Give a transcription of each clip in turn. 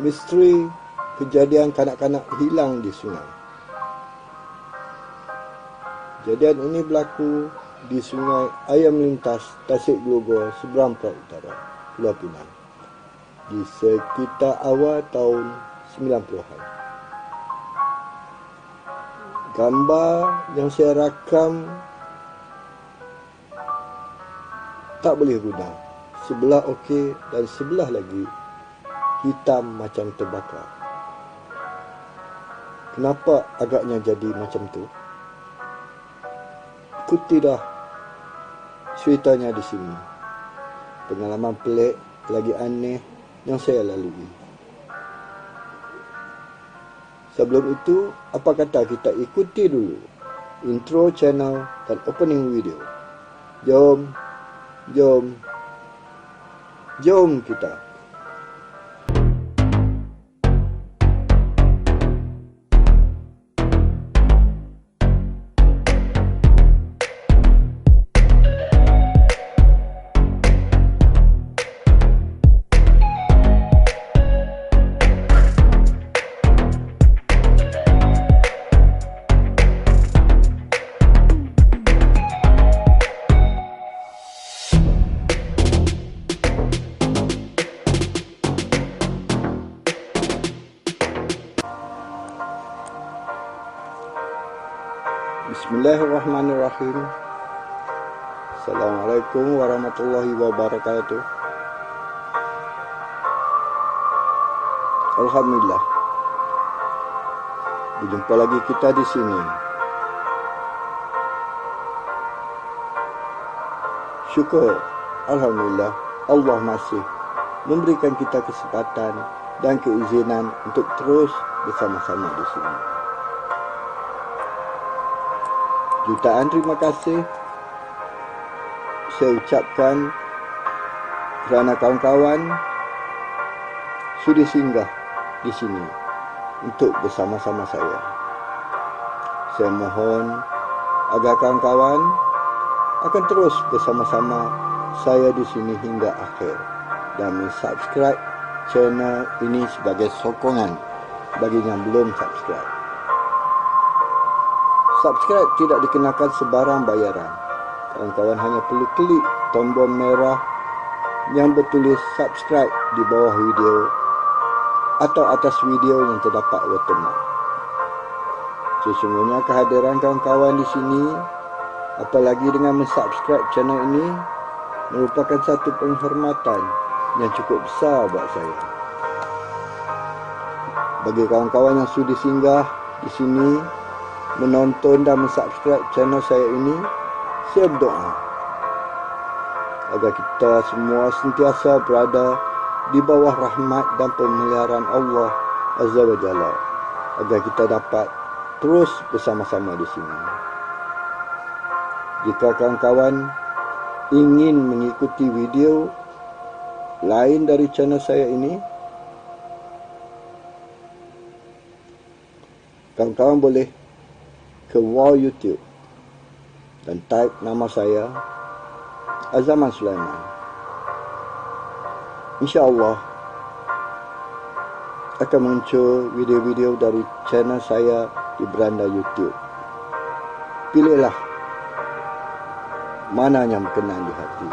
misteri kejadian kanak-kanak hilang di sungai. Kejadian ini berlaku di Sungai Ayam Lintas, Tasik Glogor, seberang Perak Utara, Pulau Pinang, di sekitar awal tahun 90-an. Gambar yang saya rakam tak boleh guna. Sebelah okey dan sebelah lagi hitam macam terbakar. Kenapa agaknya jadi macam tu? Ikuti dah ceritanya di sini. Pengalaman pelik lagi aneh yang saya lalui. Sebelum itu, apa kata kita ikuti dulu intro channel dan opening video. Jom kita. Bismillahirrahmanirrahim. Assalamualaikum warahmatullahi wabarakatuh. Alhamdulillah, berjumpa lagi kita di sini. Syukur, alhamdulillah, Allah masih memberikan kita kesempatan dan keizinan untuk terus bersama-sama di sini. Jutaan terima kasih saya ucapkan kerana kawan-kawan sudi singgah di sini untuk bersama-sama saya. Saya mohon agar kawan-kawan akan terus bersama-sama saya di sini hingga akhir dan subscribe channel ini sebagai sokongan bagi yang belum subscribe. Subscribe tidak dikenakan sebarang bayaran. Kawan-kawan hanya perlu klik tombol merah yang bertulis subscribe di bawah video atau atas video yang terdapat watermark. Sesungguhnya kehadiran kawan-kawan di sini, apalagi dengan mensubscribe channel ini, merupakan satu penghormatan yang cukup besar buat saya. Bagi kawan-kawan yang sudi singgah di sini, menonton dan mensubscribe channel saya ini, saya berdoa agar kita semua sentiasa berada di bawah rahmat dan pemeliharaan Allah Azza wa Jalla, agar kita dapat terus bersama-sama di sini. Jika kawan-kawan ingin mengikuti video lain dari channel saya ini, kawan-kawan boleh ke wall YouTube dan type nama saya Azaman Sulaiman. InsyaAllah akan muncul video-video dari channel saya di beranda YouTube. Pilihlah mana yang berkenan di hati.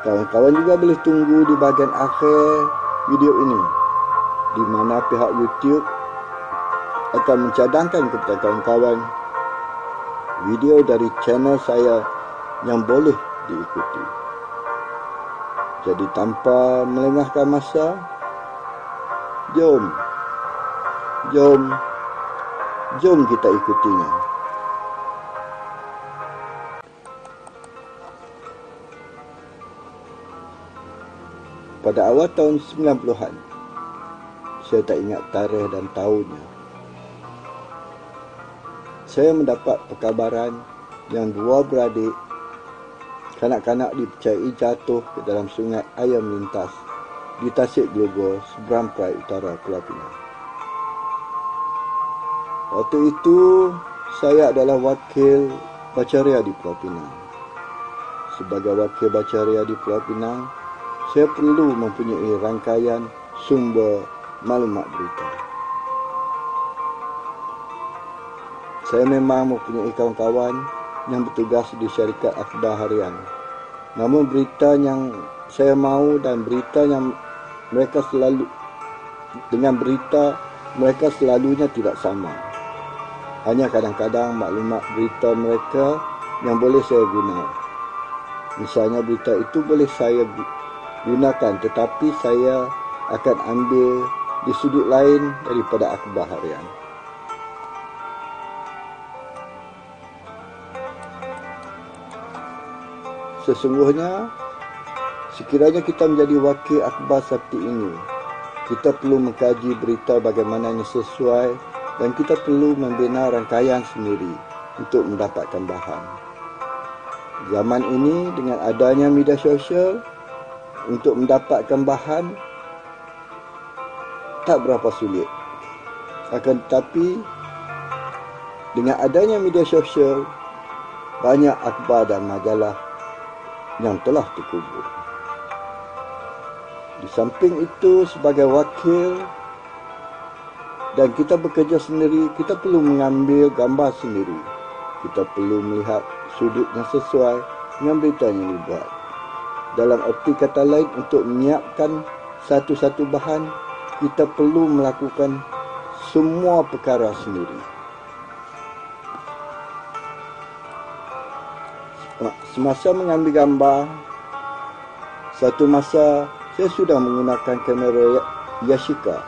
Kawan-kawan juga boleh tunggu di bahagian akhir video ini, di mana pihak YouTube akan mencadangkan kepada kawan-kawan video dari channel saya yang boleh diikuti. Jadi tanpa melengahkan masa, jom kita ikutinya. Pada awal tahun 90-an, saya tak ingat tarikh dan tahunnya, saya mendapat perkabaran yang dua beradik kanak-kanak dipercayai jatuh ke dalam Sungai Ayam Lintas di Tasik Glogor, seberang Perak Utara, Pulau Pinang. Waktu itu, saya adalah wakil bacaria di Pulau Pinang. Sebagai wakil bacaria di Pulau Pinang, saya perlu mempunyai rangkaian sumber maklumat berita. Saya memang mempunyai kawan-kawan yang bertugas di syarikat akhbar harian. Namun berita yang saya mahu dan berita yang mereka selalunya tidak sama. Hanya kadang-kadang maklumat berita mereka yang boleh saya guna. Misalnya berita itu boleh saya gunakan, tetapi saya akan ambil di sudut lain daripada akhbar harian. Sesungguhnya, sekiranya kita menjadi wakil akhbar seperti ini, kita perlu mengkaji berita bagaimana yang sesuai dan kita perlu membina rangkaian sendiri untuk mendapatkan bahan. Zaman ini dengan adanya media sosial, untuk mendapatkan bahan tak berapa sulit. Akan tetapi, dengan adanya media sosial, banyak akhbar dan majalah yang telah terkubur. Di samping itu, sebagai wakil dan kita bekerja sendiri, kita perlu mengambil gambar sendiri. Kita perlu melihat sudut yang sesuai dengan berita yang dibuat. Dalam erti kata lain, untuk menyiapkan satu-satu bahan, kita perlu melakukan semua perkara sendiri. Semasa mengambil gambar, satu masa saya sudah menggunakan kamera Yashica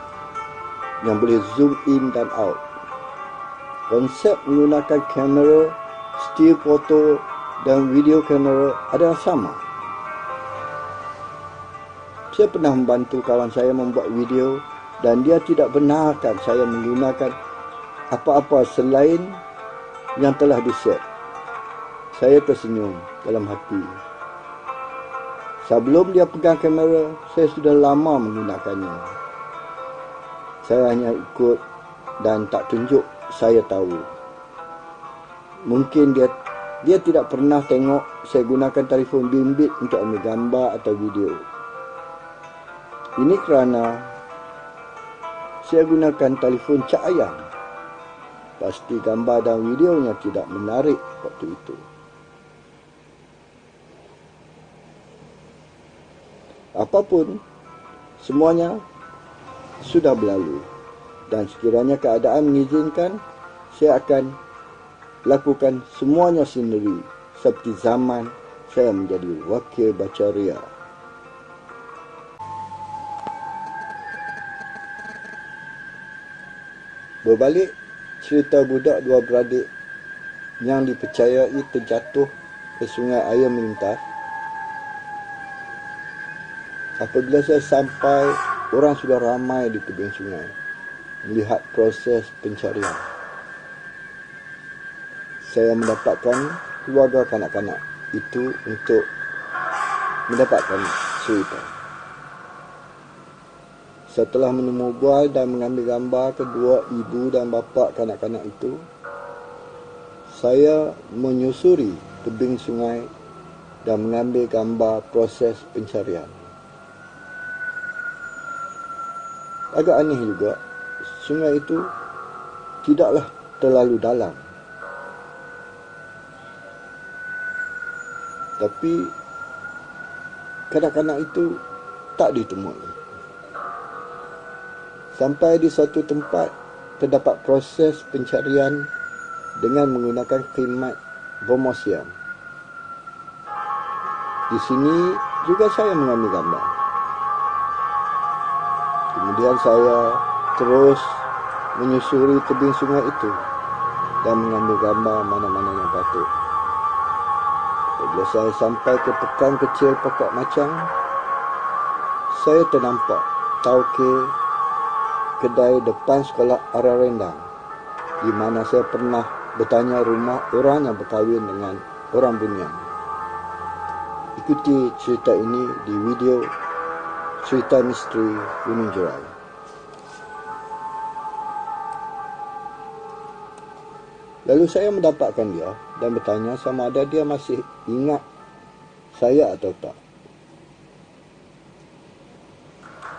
yang boleh zoom in dan out. Konsep menggunakan kamera still foto dan video kamera adalah sama. Saya pernah membantu kawan saya membuat video dan dia tidak benarkan saya menggunakan apa-apa selain yang telah di-set. Saya tersenyum dalam hati. Sebelum dia pegang kamera, saya sudah lama menggunakannya. Saya hanya ikut dan tak tunjuk saya tahu. Mungkin dia tidak pernah tengok saya gunakan telefon bimbit untuk ambil gambar atau video. Ini kerana saya gunakan telefon cak ayam. Pasti gambar dan videonya tidak menarik waktu itu. Apapun, semuanya sudah berlalu. Dan sekiranya keadaan mengizinkan, saya akan lakukan semuanya sendiri. Seperti zaman saya menjadi wakil bacaria. Berbalik cerita budak dua beradik yang dipercayai terjatuh ke sungai air melintas. Apabila saya sampai, orang sudah ramai di tebing sungai melihat proses pencarian. Saya mendapatkan keluarga kanak-kanak itu untuk mendapatkan cerita. Setelah menemu bual dan mengambil gambar kedua ibu dan bapa kanak-kanak itu, saya menyusuri tebing sungai dan mengambil gambar proses pencarian. Agak aneh juga, sungai itu tidaklah terlalu dalam. Tapi kanak-kanak itu tak ditemui. Sampai di suatu tempat terdapat proses pencarian dengan menggunakan khidmat bromosium. Di sini juga saya mengambil gambar. Kemudian saya terus menyusuri tebing sungai itu dan mengambil gambar mana-mana yang patut. Apabila saya sampai ke pekan kecil Pokok Macang, saya ternampak tauke kedai depan sekolah Arah Rendang, di mana saya pernah bertanya rumah orang yang berkahwin dengan orang Bunian. Ikuti cerita ini di video Cerita Misteri Gunung Jerai. Lalu saya mendapatkan dia dan bertanya sama ada dia masih ingat saya atau tak.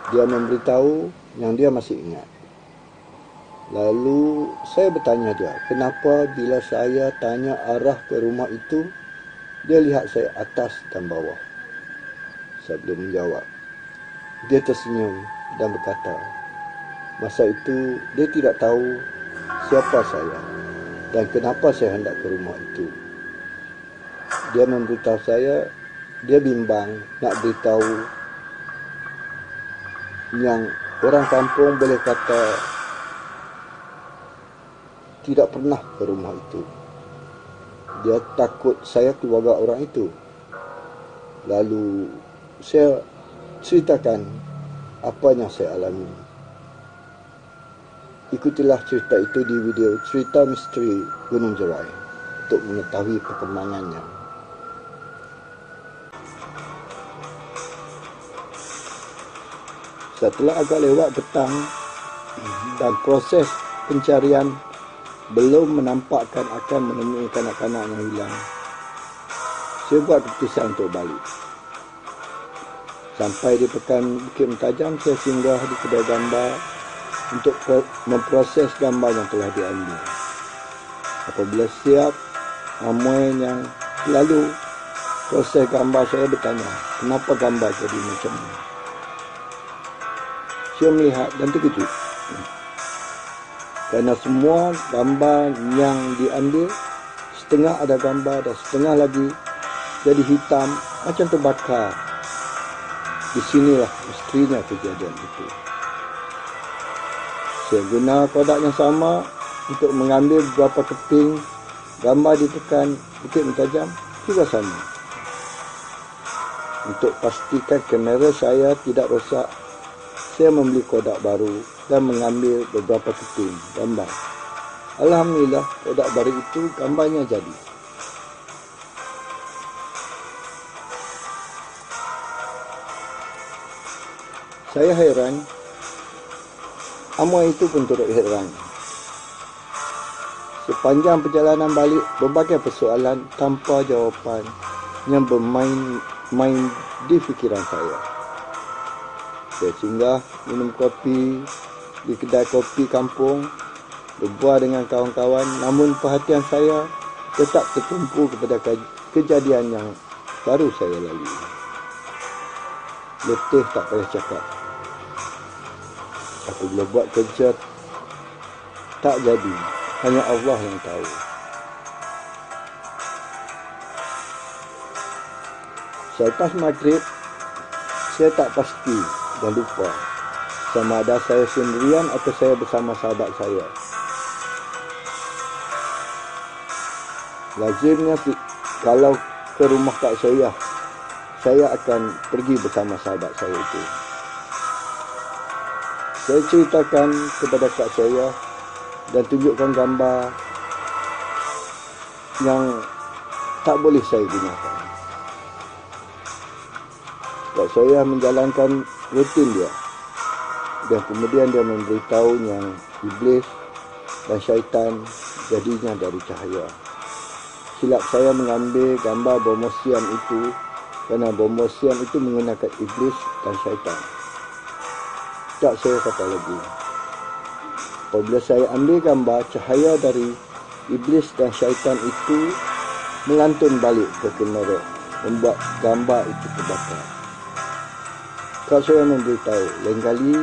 Dia memberitahu yang dia masih ingat. Lalu saya bertanya dia, kenapa bila saya tanya arah ke rumah itu, dia lihat saya atas dan bawah. Saya belum menjawab. Dia tersenyum dan berkata, masa itu dia tidak tahu siapa saya dan kenapa saya hendak ke rumah itu. Dia memberitahu saya, dia bimbang nak beritahu yang orang kampung boleh kata tidak pernah ke rumah itu. Dia takut saya keluarga orang itu. Lalu saya ceritakan apa yang saya alami. Ikutilah cerita itu di video Cerita Misteri Gunung Jerai untuk mengetahui perkembangannya. Setelah agak lewat petang dan proses pencarian belum menampakkan akan menemui kanak-kanak yang hilang, saya buat keputusan untuk balik. Sampai di Pekan Bukit Mentajam, saya singgah di kedai gambar untuk memproses gambar yang telah diambil. Apabila siap, Amoy yang lalu proses gambar saya bertanya, kenapa gambar jadi macam ini? Saya melihat dan terkejut. Kerana semua gambar yang diambil, setengah ada gambar dan setengah lagi jadi hitam macam terbakar. Di sinilah misterinya kejadian itu. Saya guna kodak yang sama untuk mengambil beberapa keping gambar di Pekan Bukit Mentajam juga sama. Untuk pastikan kamera saya tidak rosak, saya membeli kodak baru dan mengambil beberapa keping gambar. Alhamdulillah, kodak baru itu gambarnya jadi. Saya heran, Amoy itu pun turut heran. Sepanjang perjalanan balik, berbagai persoalan tanpa jawapan yang bermain di fikiran saya. Saya singgah minum kopi di kedai kopi kampung, berbual dengan kawan-kawan, namun perhatian saya tetap tertumpu kepada kejadian yang baru saya lalui. Letih tak payah cakap. Apabila buat kerja tak jadi, hanya Allah yang tahu. Selepas maghrib, saya tak pasti dan lupa sama ada saya sendirian atau saya bersama sahabat saya. Lazimnya kalau ke rumah Kak Soyah, saya akan pergi bersama sahabat saya itu. Saya ceritakan kepada Kak Soyah dan tunjukkan gambar yang tak boleh saya gunakan. Kak Soyah menjalankan rutin dia, dan kemudian dia memberitahu yang iblis dan syaitan jadinya dari cahaya. Silap saya mengambil gambar bomosian itu kerana bomosian itu menggunakan iblis dan syaitan. Tak saya kata lagi. Apabila saya ambil gambar, cahaya dari iblis dan syaitan itu melantun balik ke kamera, membuat gambar itu terbakar. Kak saya memberitahu, lain kali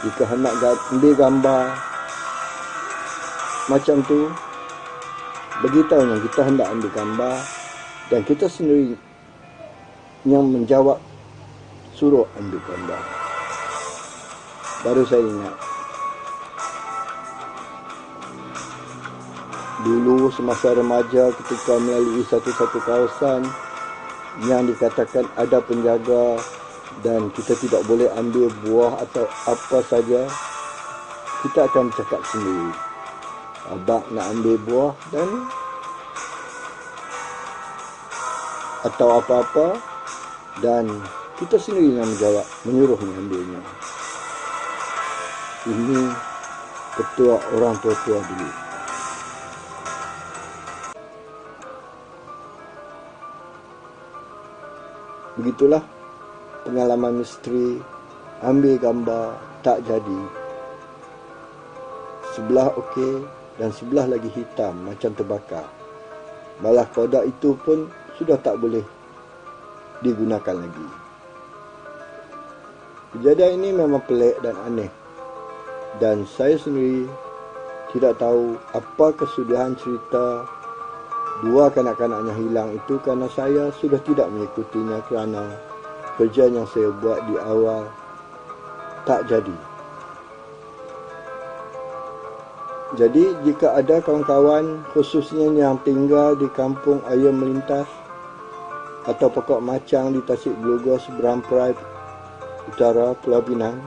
jika hendak ambil gambar macam tu, beritahu yang kita hendak ambil gambar dan kita sendiri yang menjawab suruh ambil gambar. Baru saya ingat, dulu semasa remaja ketika melalui satu-satu kawasan yang dikatakan ada penjaga dan kita tidak boleh ambil buah atau apa saja, kita akan cakap sendiri, abang nak ambil buah dan atau apa-apa, dan kita sendiri yang menjawab, menyuruh mengambilnya. Ini ketua orang tua-tua dulu. Begitulah pengalaman misteri ambil gambar, tak jadi. Sebelah okey dan sebelah lagi hitam macam terbakar. Malah produk itu pun sudah tak boleh digunakan lagi. Kejadian ini memang pelik dan aneh. Dan saya sendiri tidak tahu apa kesudahan cerita dua kanak-kanak yang hilang itu, kerana saya sudah tidak mengikutinya kerana kerja yang saya buat di awal tak jadi. Jadi jika ada kawan-kawan khususnya yang tinggal di kampung Ayam Melintas atau Pokok Macang di Tasik Gelogor seberang Perai Utara Pulau Pinang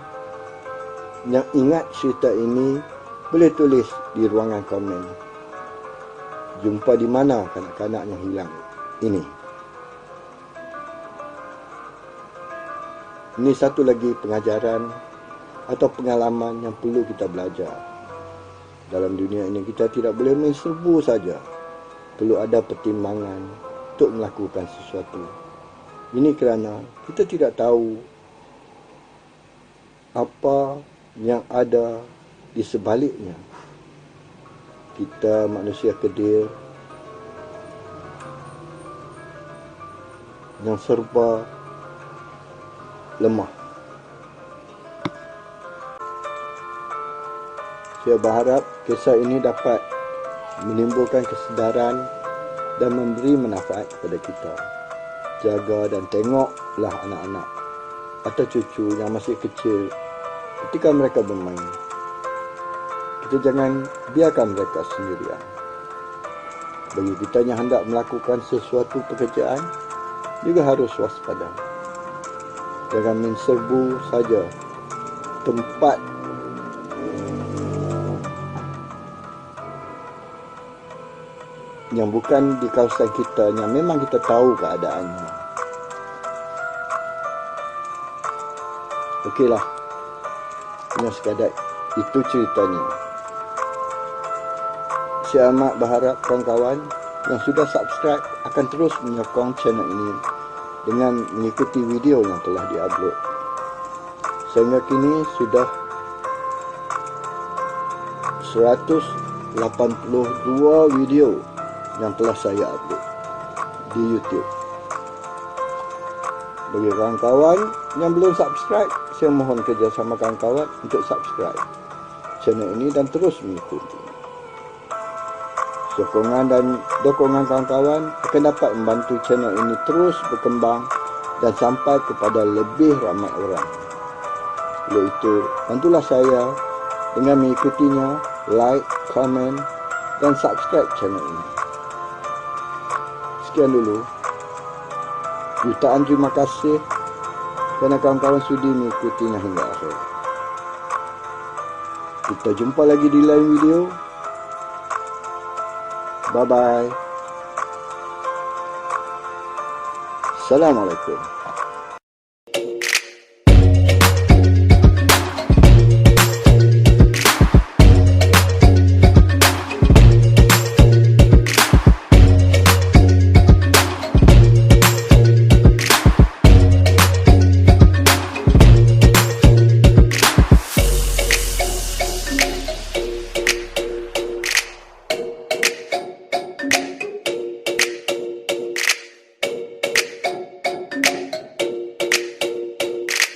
yang ingat cerita ini, boleh tulis di ruangan komen. Jumpa di mana kanak-kanak yang hilang ini. Ini satu lagi pengajaran atau pengalaman yang perlu kita belajar. Dalam dunia ini kita tidak boleh main serbu saja. Perlu ada pertimbangan untuk melakukan sesuatu. Ini kerana kita tidak tahu apa yang ada di sebaliknya. Kita manusia kerdil yang serba lemah. Saya berharap kisah ini dapat menimbulkan kesedaran dan memberi manfaat kepada kita. Jaga dan tengoklah anak-anak atau cucu yang masih kecil ketika mereka bermain. Kita jangan biarkan mereka sendirian. Bagi kita yang hendak melakukan sesuatu pekerjaan, juga harus waspada. Jangan main serbu saja tempat yang bukan di kawasan kita, yang memang kita tahu keadaannya. Okeylah, hanya sekadar itu ceritanya. Saya amat berharap kawan-kawan yang sudah subscribe akan terus menyokong channel ini dengan mengikuti video yang telah diupload. Sehingga kini sudah 182 video yang telah saya upload di YouTube. Bagi kawan-kawan yang belum subscribe, saya mohon kerjasama kawan-kawan untuk subscribe channel ini dan terus mengikuti. Sokongan dan dukungan kawan-kawan akan dapat membantu channel ini terus berkembang dan sampai kepada lebih ramai orang. Oleh itu, bantulah saya dengan mengikutinya, like, komen, dan subscribe channel ini. Sekian dulu. Jutaan terima kasih kerana kawan-kawan sudi mengikutinya hingga akhir. Kita jumpa lagi di lain video. Bye-bye. Assalamualaikum.